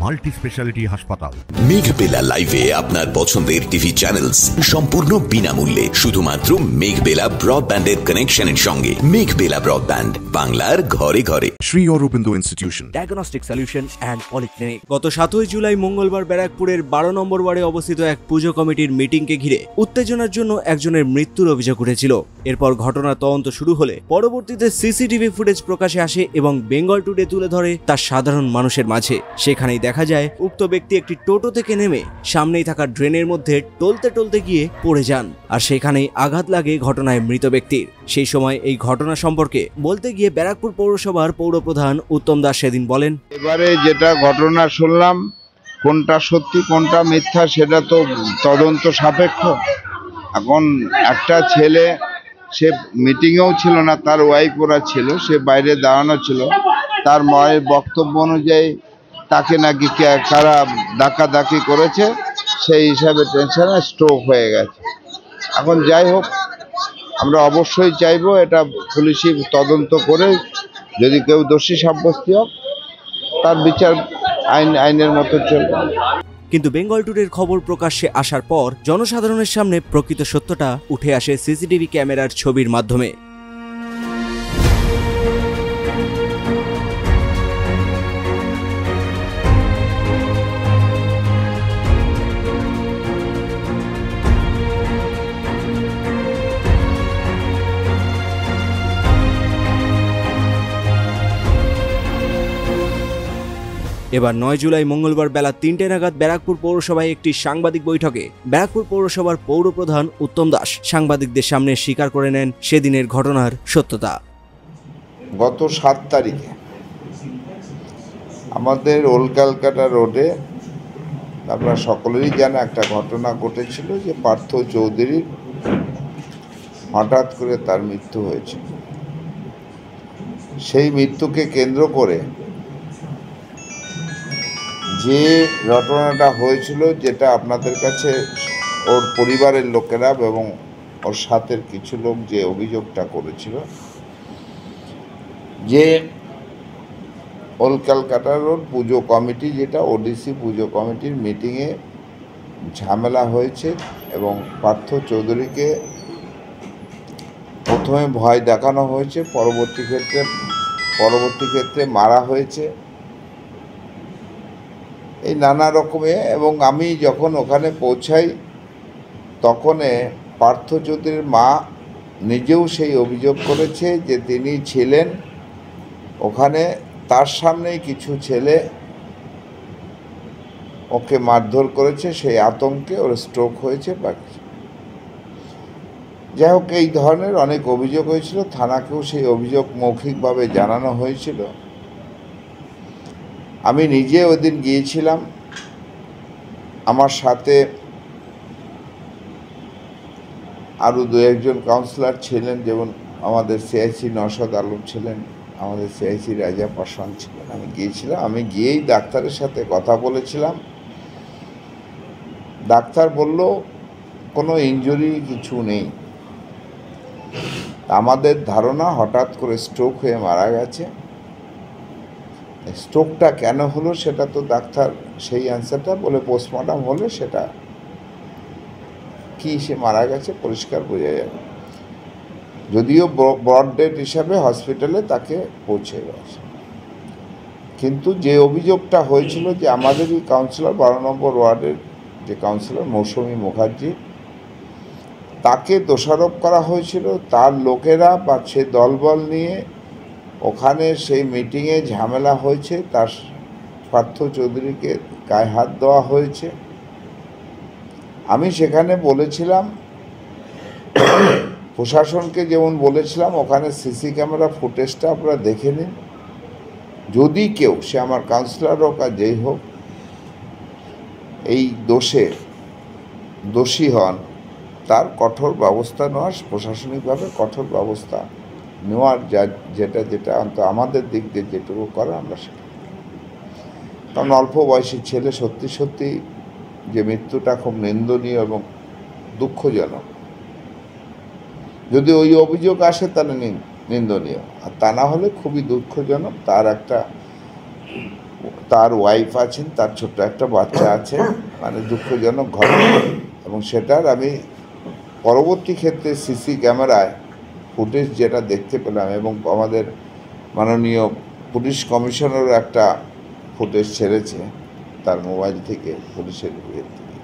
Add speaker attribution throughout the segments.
Speaker 1: Multi speciality হাসপাতাল।
Speaker 2: মেঘবেলা লাইভে আপনার পছন্দের টিভি চ্যানেলস সম্পূর্ণ বিনামূল্যে, শুধুমাত্র মেঘবেলা ব্রডব্যান্ডের কানেকশনের সঙ্গে। মেঘবেলা ব্রডব্যান্ড, বাংলার ঘরে ঘরে।
Speaker 3: Shri Aurobindo institution,
Speaker 4: diagnostic solution and polyclinic. গত 7 জুলাই মঙ্গলবার ব্যারাকপুরের 12 নম্বর ওয়ার্ডে অবস্থিত এক পুজো কমিটির মিটিংকে ঘিরে উত্তেজনার জন্য একজনের মৃত্যুর অভিযোগ উঠেছিল। এরপর ঘটনার তদন্ত শুরু হলে পরবর্তীতে সিসিটিভি ফুটেজ প্রকাশে আসে এবং বেঙ্গল টুডে তুলে ধরে তা সাধারণ মানুষের মাঝে। সেখানেই দেখা যায় উক্ত ব্যক্তি একটি টোটো থেকে নেমে সামনেই থাকা ড্রেনের মধ্যে টলতে টলতে গিয়ে পড়ে যান, আর সেখানেই আঘাত লাগে ঘটনায় মৃত ব্যক্তির। সেই সময় এই ঘটনা সম্পর্কে বলতে গিয়ে ব্যারাকপুর পৌরসভার পৌরপ্রধান উত্তম দাস সেদিন বলেন,
Speaker 5: এবারে যেটা ঘটনা শুনলাম, কোনটা সত্যি কোনটা মিথ্যা সেটা তো তদন্ত সাপেক্ষ। এখন একটা ছেলে, সে মিটিংয়েও ছিল না, তার ওয়াইফ ওরা ছিল, সে বাইরে দাঁড়ানো ছিল, তার মায়ের বক্তব্য অনুযায়ী তাকে নাকি কারা ডাকাডাকি করেছে, সেই হিসাবে টেনশনে স্ট্রোক হয়ে গেছে। এখন যাই হোক, আমরা অবশ্যই চাইবো এটা পুলিশি তদন্ত করে যদি কেউ দোষী সাব্যস্ত হোক, তার বিচার আইনের মতো চলবে।
Speaker 4: কিন্তু বেঙ্গল টুডের খবর প্রকাশ্যে আসার পর জনসাধারণের সামনে প্রকৃত সত্যটা উঠে আসে সিসিটিভি ক্যামেরার ছবির মাধ্যমে। এবার 9 জুলাই মঙ্গলবার বেলা 3টে নাগাদ ব্যারাকপুর পৌরসভায় একটি সাংবাদিক বৈঠকে ব্যারাকপুর পৌরসভার পৌরপ্রধান উত্তম দাস সাংবাদিকদের সামনে স্বীকার করে নেন সেদিনের ঘটনার সত্যতা।
Speaker 5: গত 7 তারিখে আমাদের ওল্ড ক্যালকাটা রোডে, আপনারা সকলেরই জানা, একটা ঘটনা ঘটেছিল যে পার্থ চৌধুরীর হঠাৎ করে তার মৃত্যু হয়েছিল। সেই মৃত্যুকে কেন্দ্র করে যে ঘটনাটা হয়েছিল, যেটা আপনাদের কাছে ওর পরিবারের লোকেরা এবং ওর সাথের কিছু লোক যে অভিযোগটা করেছিল, যে ওল্ড ক্যালকাটা রোড পুজো কমিটি, যেটা ওডিসি পুজো কমিটির মিটিংয়ে ঝামেলা হয়েছে এবং পার্থ চৌধুরীকে প্রথমে ভয় দেখানো হয়েছে, পরবর্তী ক্ষেত্রে মারা হয়েছে, এই নানা রকমে। এবং আমি যখন ওখানে পৌঁছাই তখন পার্থ চৌধুরীর মা নিজেও সেই অভিযোগ করেছে যে তিনি ছিলেন ওখানে, তার সামনেই কিছু ছেলে ওকে মারধর করেছে, সেই আতঙ্কে ওর স্ট্রোক হয়েছে। যাই হোক, এই ধরনের অনেক অভিযোগ হয়েছিল, থানাকেও সেই অভিযোগ মৌখিকভাবে জানানো হয়েছিল। আমি নিজে ওদিন গিয়েছিলাম, আমার সাথে আরও 2-1জন কাউন্সিলর ছিলেন, যেমন আমাদের সিআইসি নওশাদ আলম ছিলেন, আমাদের সিআইসি রাজা পাসওয়ান ছিলেন। আমি গিয়েছিলাম, আমি গিয়েই ডাক্তারের সাথে কথা বলেছিলাম। ডাক্তার বলল কোনো ইনজুরি কিছু নেই, আমাদের ধারণা হঠাৎ করে স্ট্রোক হয়ে মারা গেছে। স্ট্রোকটা কেন হলো সেটা তো ডাক্তার সেই অ্যান্সারটা বলে, পোস্টমর্টম হলে সেটা কি সে মারা গেছে পরিষ্কার বোঝা যাবে। যদিও ব্রড ডেথ হিসাবে হসপিটালে তাকে পৌঁছে গেছে, কিন্তু যে অভিযোগটা হয়েছিল যে আমাদেরই কাউন্সিলর 12 নম্বর ওয়ার্ডের যে কাউন্সিলর মৌসুমী মুখার্জি, তাকে দোষারোপ করা হয়েছিল, তার লোকেরা বা সে দলবল নিয়ে ওখানে সেই মিটিংয়ে ঝামেলা হয়েছে, তার পার্থ চৌধুরীকে গায়ে হাত দেওয়া হয়েছে। আমি সেখানে বলেছিলাম, প্রশাসনকে যেমন বলেছিলাম, ওখানে সিসি ক্যামেরা ফুটেজটা আপনারা দেখে নিন, যদি কেউ, সে আমার কাউন্সিলর হোক আর যেই হোক, এই দোষী হন, তার কঠোর ব্যবস্থা নেওয়ার, প্রশাসনিকভাবে কঠোর ব্যবস্থা নেওয়ার যেটা আমাদের দিক দিয়ে যেটুকু করে আমরা সেটা। কারণ অল্প বয়সী ছেলে, সত্যি যে মৃত্যুটা খুব নিন্দনীয় এবং দুঃখজনক। যদি ওই অভিযোগ আসে তাহলে নিন্দনীয়, আর তা না হলে খুবই দুঃখজনক। তার একটা তার ওয়াইফ আছেন, তার ছোট্ট একটা বাচ্চা আছে, মানে দুঃখজনক ঘটনা। এবং সেটার আমি পরবর্তী ক্ষেত্রে সিসি ক্যামেরায় ফুটেজ যেটা দেখতে পেলাম, এবং আমাদের মাননীয় পুলিশ কমিশনারও একটা ফুটেজ ছেড়েছে তার মোবাইল থেকে, পুলিশের ইয়ে থেকে,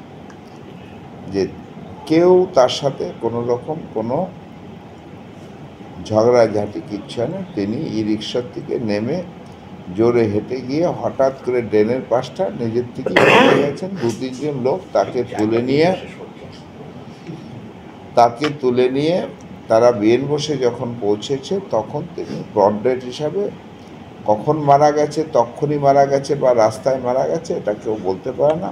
Speaker 5: যে কেউ তার সাথে কোনো রকম কোনো ঝগড়াঝাটি কিচ্ছু হয় না। তিনি ই রিক্সার থেকে নেমে জোরে হেঁটে গিয়ে হঠাৎ করে ড্রেনের পাশটা নিজের থেকে হেঁটে গেছেন। 2-3 জন লোক তাকে তুলে নিয়ে তারা বিএন বসে যখন পৌঁছেছে, তখন তিনি ব্রড ডেড হিসাবে, কখন মারা গেছে, তখনই মারা গেছে বা রাস্তায় মারা গেছে, এটা কেউ বলতে পারে না।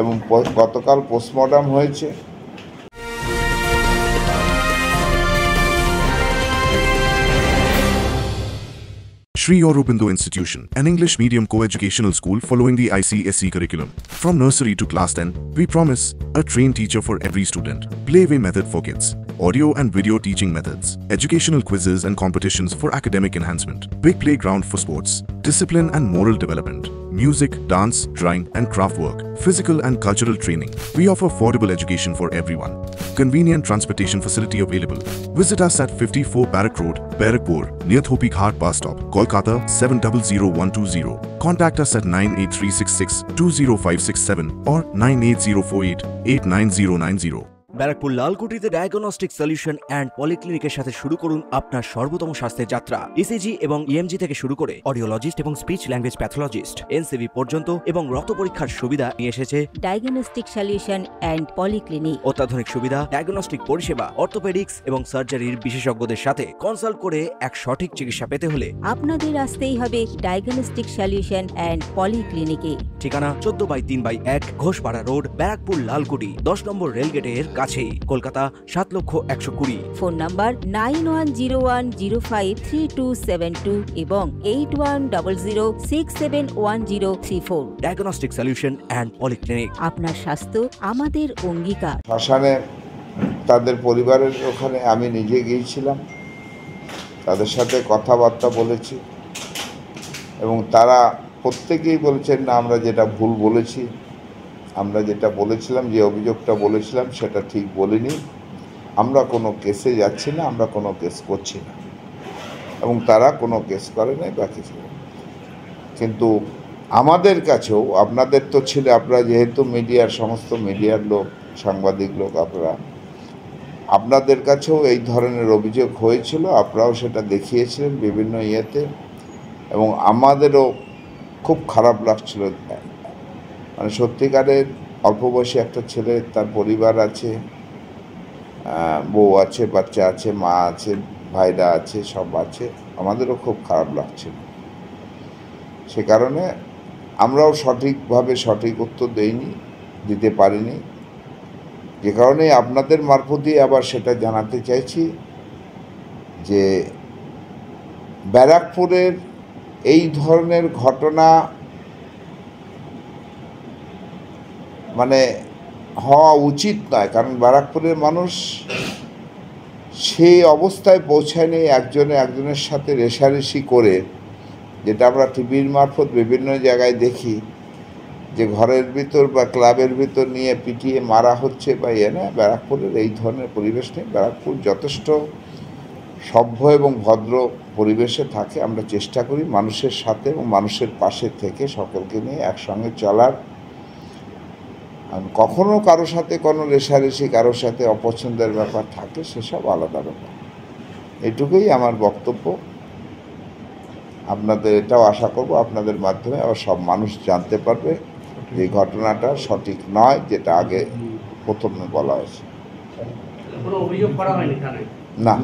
Speaker 5: এবং গতকাল পোস্টমর্টম হয়েছে।
Speaker 1: Sri Aurobindo Institution, an English medium co-educational school following the ICSE curriculum. From nursery to class 10, we promise a trained teacher for every student, playway method for kids, audio and video teaching methods, educational quizzes and competitions for academic enhancement, big playground for sports, discipline and moral development, music, dance, drawing and craft work, physical and cultural training. We offer affordable education for everyone. Convenient transportation facility available. Visit us at 54 Barrack Road, Barrackpur, near Thopi Ghat bus stop, Kolkata 700120. Contact us at 98366 20567 or 98048 89090.
Speaker 4: Barrackpore লালকুটিতে diagnostic solution and পলিক্লিনিকের সাথে শুরু করুন আপনার সর্বোত্তম স্বাস্থ্যের যাত্রা। ECG এবং ইএমজি থেকে শুরু করে অডিওলজিস্ট এবং স্পিচ ল্যাঙ্গুয়েজ প্যাথোলজিস্ট, এনসিভি পর্যন্ত এবং রক্ত পরীক্ষার সুবিধা নিয়ে এসেছে
Speaker 3: ডায়াগনস্টিক সলিউশন অ্যান্ড পলিক্লিনিক।
Speaker 4: অত্যাধুনিক সুবিধা, ডায়াগনস্টিক পরিষেবা, অর্থোপেডিক্স এবং সার্জারির বিশেষজ্ঞদের সাথে কনসাল্ট করে এক সঠিক চিকিৎসা পেতে হলে
Speaker 3: আপনাদের আসতেই হবে ডায়াগনস্টিক সলিউশন অ্যান্ড পলিক্লিনিকে।
Speaker 4: ঠিকানা 14/3/1 ঘোষপাড়া রোড, ব্যারাকপুর লালকুটি, 10 নম্বর রেলগেটের কাছেই, কলকাতা 7,120,000।
Speaker 3: ফোন নাম্বার 9101053272 এবং 8100671034।
Speaker 4: Diagnostic solution and polyclinic.
Speaker 3: আপনার স্বাস্থ্য আমাদের অঙ্গীকার।
Speaker 5: শ্মশানে তাদের পরিবারের ওখানে আমি নিজে গিয়েছিলাম, তাদের সাথে কথাবার্তা বলেছি, এবং তারা প্রত্যেকেই বলেছেন না, আমরা যেটা ভুল বলেছি, আমরা যেটা বলেছিলাম, যে অভিযোগটা বলেছিলাম সেটা ঠিক বলিনি, আমরা কোনো কেসে যাচ্ছি না, আমরা কোনো কেস করছি না। এবং তারা কোনো কেস করে নাই বা কিছু। কিন্তু আমাদের কাছেও, আপনাদের তো ছিল, আপনারা যেহেতু মিডিয়ার, সমস্ত মিডিয়ার লোক, সাংবাদিক লোক, আপনাদের কাছেও এই ধরনের অভিযোগ হয়েছিল, আপনারাও সেটা দেখিয়েছিলেন বিভিন্ন ইয়েতে, এবং আমাদেরও খুব খারাপ লাগছিল। মানে সত্যিকারের অল্প বয়সী একটা ছেলে, তার পরিবার আছে, বউ আছে, বাচ্চা আছে, মা আছে, ভাইরা আছে, সব আছে, আমাদেরও খুব খারাপ লাগছিল। সে কারণে আমরাও সঠিকভাবে সঠিক উত্তর দিতে পারিনি, যে কারণে আপনাদের মারফতই আবার সেটা জানাতে চাইছি যে ব্যারাকপুরের এই ধরনের ঘটনা মানে হওয়া উচিত নয়। কারণ ব্যারাকপুরের মানুষ সেই অবস্থায় পৌঁছায়নি একজনের সাথে রেষারেষি করে, যেটা আমরা টিভির মারফত বিভিন্ন জায়গায় দেখি, যে ঘরের ভিতর বা ক্লাবের ভিতর নিয়ে পিটিয়ে মারা হচ্ছে বা না। ব্যারাকপুরের এই ধরনের পরিবেশ নেই। ব্যারাকপুর যথেষ্ট সভ্য এবং ভদ্র পরিবেশে থাকে। আমরা চেষ্টা করি মানুষের সাথে এবং মানুষের পাশে থেকে সকলকে নিয়ে একসঙ্গে চলার। কখনো কারোর সাথে কোনো রেষারেষি, কারোর সাথে অপছন্দের ব্যাপার থাকে, সেসব আলাদা ব্যাপার। এটুকুই আমার বক্তব্য। আপনাদের এটাও আশা করব আপনাদের মাধ্যমে আবার সব মানুষ জানতে পারবে যে ঘটনাটা সঠিক নয়, যেটা আগে প্রথমে বলা হয়েছে। না।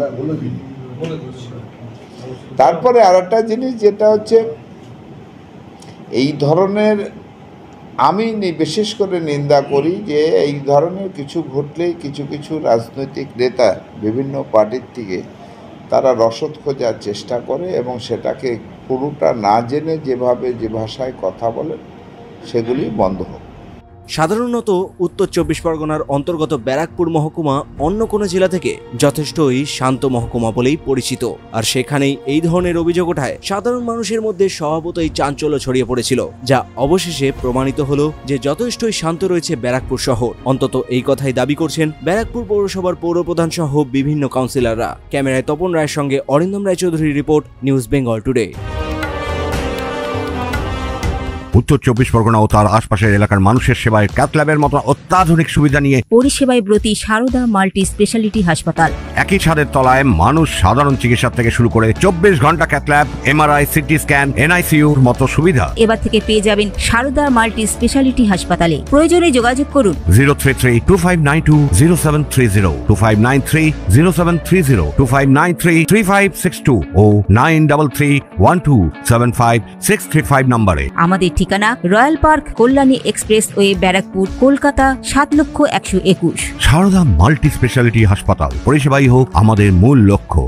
Speaker 5: তারপরে আর একটা জিনিস যেটা হচ্ছে, এই ধরনের আমি বিশেষ করে নিন্দা করি যে এই ধরনের কিছু ঘটলেই কিছু রাজনৈতিক নেতা বিভিন্ন পার্টির থেকে তারা রসদ খোঁজার চেষ্টা করে, এবং সেটাকে পুরোটা না জেনে যেভাবে যে ভাষায় কথা বলে সেগুলি বন্ধ হোক।
Speaker 4: সাধারণত উত্তর 24 পরগনার অন্তর্গত ব্যারাকপুর মহকুমা অন্য কোনো জেলা থেকে যথেষ্টই শান্ত মহকুমা বলেই পরিচিত, আর সেখানেই এই ধরনের অভিযোগ ওঠায় সাধারণ মানুষের মধ্যে স্বভাবতই চাঞ্চল্য ছড়িয়ে পড়েছিল, যা অবশেষে প্রমাণিত হলো যে যথেষ্টই শান্ত রয়েছে ব্যারাকপুর শহর। অন্তত এই কথাই দাবি করছেন ব্যারাকপুর পৌরসভার পৌরপ্রধান সহ বিভিন্ন কাউন্সিলররা। ক্যামেরায় তপন রায়ের সঙ্গে অরিন্দম রায়চৌধুরীর report, news Bengal today.
Speaker 6: Uttar 24 Pargana ও তার আশপাশের এলাকার মানুষের সেবায় ক্যাথ ল্যাবের মতো অত্যাধুনিক সুবিধা নিয়ে
Speaker 3: পরিষেবায় ব্রতী সারদা মাল্টি স্পেশালিটি হাসপাতাল।
Speaker 6: একই ছাদের তলায় মানুষ সাধারণ চিকিৎসা থেকে শুরু করে 24 ঘন্টা cath lab, MRI, CT scan, এনআইসিইউর মতো সুবিধা
Speaker 3: এবার থেকে পেয়ে যাবেন সারদা মাল্টি স্পেশালিটি হাসপাতালে। প্রয়োজনে যোগাযোগ করুন
Speaker 6: 033-2592-0730, 2593-0730, 2593-3562 ও 9331275635 নম্বরে।
Speaker 3: আমাদের ঠিকানা royal park, Kalyani expressway, Barrackpore, Kolkata 7,121,000।
Speaker 6: Sarada multi speciality হাসপাতাল, পরিষেবাই হোক আমাদের মূল লক্ষ্য।